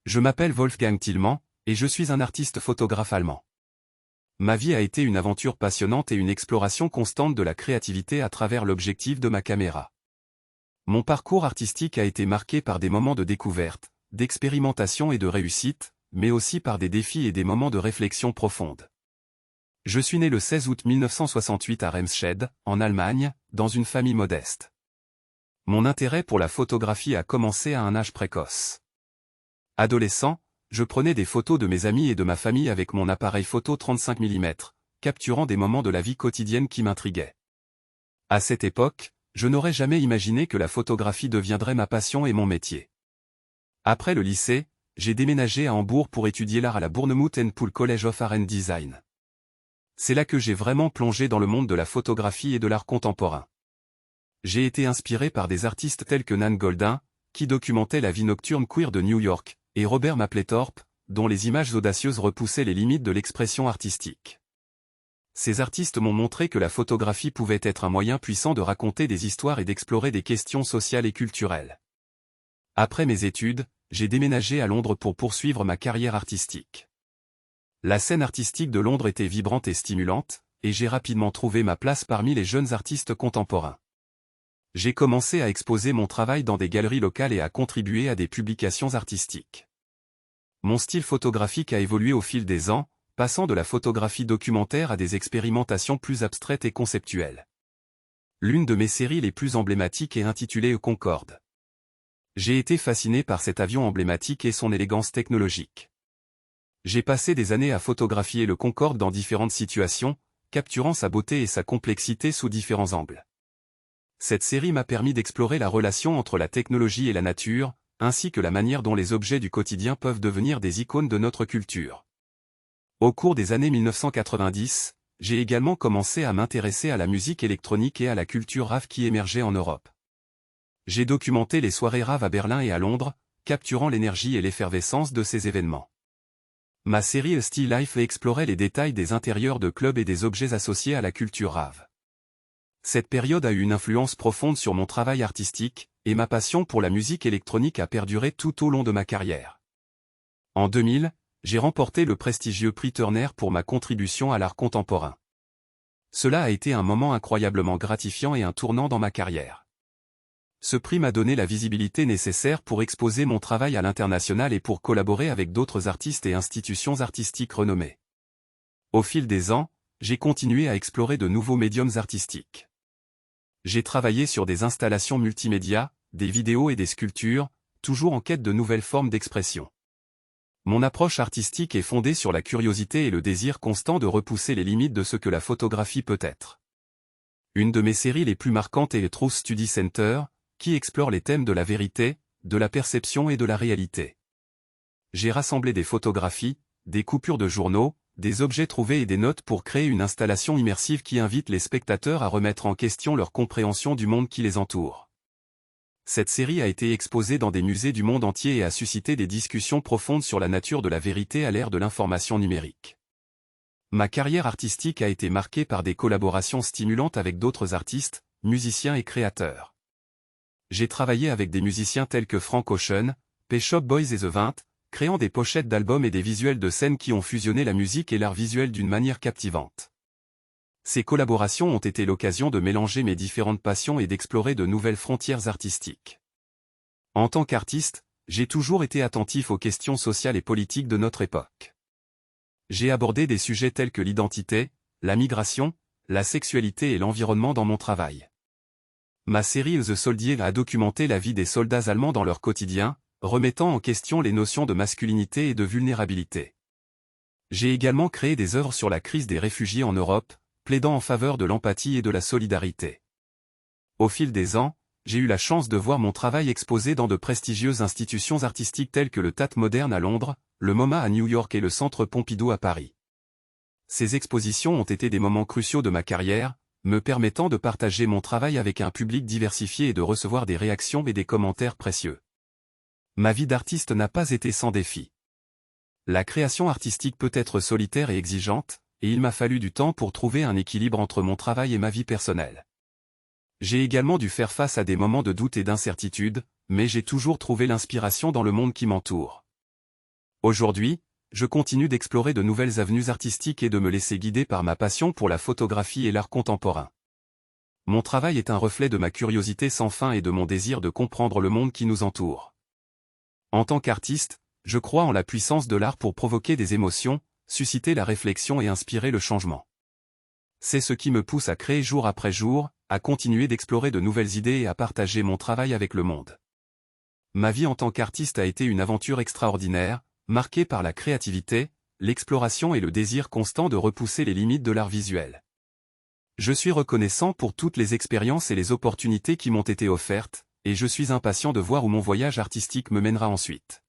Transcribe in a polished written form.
Je m'appelle Wolfgang Tillmann, et je suis un artiste photographe allemand. Ma vie a été une aventure passionnante et une exploration constante de la créativité à travers l'objectif de ma caméra. Mon parcours artistique a été marqué par des moments de découverte, d'expérimentation et de réussite, mais aussi par des défis et des moments de réflexion profonde. Je suis né le 16 août 1968 à Remscheid, en Allemagne, dans une famille modeste. Mon intérêt pour la photographie a commencé à un âge précoce. Adolescent, je prenais des photos de mes amis et de ma famille avec mon appareil photo 35 mm, capturant des moments de la vie quotidienne qui m'intriguaient. À cette époque, je n'aurais jamais imaginé que la photographie deviendrait ma passion et mon métier. Après le lycée, j'ai déménagé à Hambourg pour étudier l'art à la Bournemouth and Poole College of Art and Design. C'est là que j'ai vraiment plongé dans le monde de la photographie et de l'art contemporain. J'ai été inspiré par des artistes tels que Nan Goldin, qui documentait la vie nocturne queer de New York, et Robert Mapplethorpe, dont les images audacieuses repoussaient les limites de l'expression artistique. Ces artistes m'ont montré que la photographie pouvait être un moyen puissant de raconter des histoires et d'explorer des questions sociales et culturelles. Après mes études, j'ai déménagé à Londres pour poursuivre ma carrière artistique. La scène artistique de Londres était vibrante et stimulante, et j'ai rapidement trouvé ma place parmi les jeunes artistes contemporains. J'ai commencé à exposer mon travail dans des galeries locales et à contribuer à des publications artistiques. Mon style photographique a évolué au fil des ans, passant de la photographie documentaire à des expérimentations plus abstraites et conceptuelles. L'une de mes séries les plus emblématiques est intitulée Concorde. J'ai été fasciné par cet avion emblématique et son élégance technologique. J'ai passé des années à photographier le Concorde dans différentes situations, capturant sa beauté et sa complexité sous différents angles. Cette série m'a permis d'explorer la relation entre la technologie et la nature, ainsi que la manière dont les objets du quotidien peuvent devenir des icônes de notre culture. Au cours des années 1990, j'ai également commencé à m'intéresser à la musique électronique et à la culture rave qui émergeait en Europe. J'ai documenté les soirées rave à Berlin et à Londres, capturant l'énergie et l'effervescence de ces événements. Ma série Still Life explorait les détails des intérieurs de clubs et des objets associés à la culture rave. Cette période a eu une influence profonde sur mon travail artistique, et ma passion pour la musique électronique a perduré tout au long de ma carrière. En 2000, j'ai remporté le prestigieux prix Turner pour ma contribution à l'art contemporain. Cela a été un moment incroyablement gratifiant et un tournant dans ma carrière. Ce prix m'a donné la visibilité nécessaire pour exposer mon travail à l'international et pour collaborer avec d'autres artistes et institutions artistiques renommées. Au fil des ans, j'ai continué à explorer de nouveaux médiums artistiques. J'ai travaillé sur des installations multimédia, des vidéos et des sculptures, toujours en quête de nouvelles formes d'expression. Mon approche artistique est fondée sur la curiosité et le désir constant de repousser les limites de ce que la photographie peut être. Une de mes séries les plus marquantes est Truth Study Center, qui explore les thèmes de la vérité, de la perception et de la réalité. J'ai rassemblé des photographies, des coupures de journaux, des objets trouvés et des notes pour créer une installation immersive qui invite les spectateurs à remettre en question leur compréhension du monde qui les entoure. Cette série a été exposée dans des musées du monde entier et a suscité des discussions profondes sur la nature de la vérité à l'ère de l'information numérique. Ma carrière artistique a été marquée par des collaborations stimulantes avec d'autres artistes, musiciens et créateurs. J'ai travaillé avec des musiciens tels que Frank Ocean, Pet Shop Boys et The 20, créant des pochettes d'albums et des visuels de scène qui ont fusionné la musique et l'art visuel d'une manière captivante. Ces collaborations ont été l'occasion de mélanger mes différentes passions et d'explorer de nouvelles frontières artistiques. En tant qu'artiste, j'ai toujours été attentif aux questions sociales et politiques de notre époque. J'ai abordé des sujets tels que l'identité, la migration, la sexualité et l'environnement dans mon travail. Ma série The Soldier a documenté la vie des soldats allemands dans leur quotidien, remettant en question les notions de masculinité et de vulnérabilité. J'ai également créé des œuvres sur la crise des réfugiés en Europe, plaidant en faveur de l'empathie et de la solidarité. Au fil des ans, j'ai eu la chance de voir mon travail exposé dans de prestigieuses institutions artistiques telles que le Tate Modern à Londres, le MoMA à New York et le Centre Pompidou à Paris. Ces expositions ont été des moments cruciaux de ma carrière, me permettant de partager mon travail avec un public diversifié et de recevoir des réactions et des commentaires précieux. Ma vie d'artiste n'a pas été sans défi. La création artistique peut être solitaire et exigeante, et il m'a fallu du temps pour trouver un équilibre entre mon travail et ma vie personnelle. J'ai également dû faire face à des moments de doute et d'incertitude, mais j'ai toujours trouvé l'inspiration dans le monde qui m'entoure. Aujourd'hui, je continue d'explorer de nouvelles avenues artistiques et de me laisser guider par ma passion pour la photographie et l'art contemporain. Mon travail est un reflet de ma curiosité sans fin et de mon désir de comprendre le monde qui nous entoure. En tant qu'artiste, je crois en la puissance de l'art pour provoquer des émotions, susciter la réflexion et inspirer le changement. C'est ce qui me pousse à créer jour après jour, à continuer d'explorer de nouvelles idées et à partager mon travail avec le monde. Ma vie en tant qu'artiste a été une aventure extraordinaire, marquée par la créativité, l'exploration et le désir constant de repousser les limites de l'art visuel. Je suis reconnaissant pour toutes les expériences et les opportunités qui m'ont été offertes, et je suis impatient de voir où mon voyage artistique me mènera ensuite.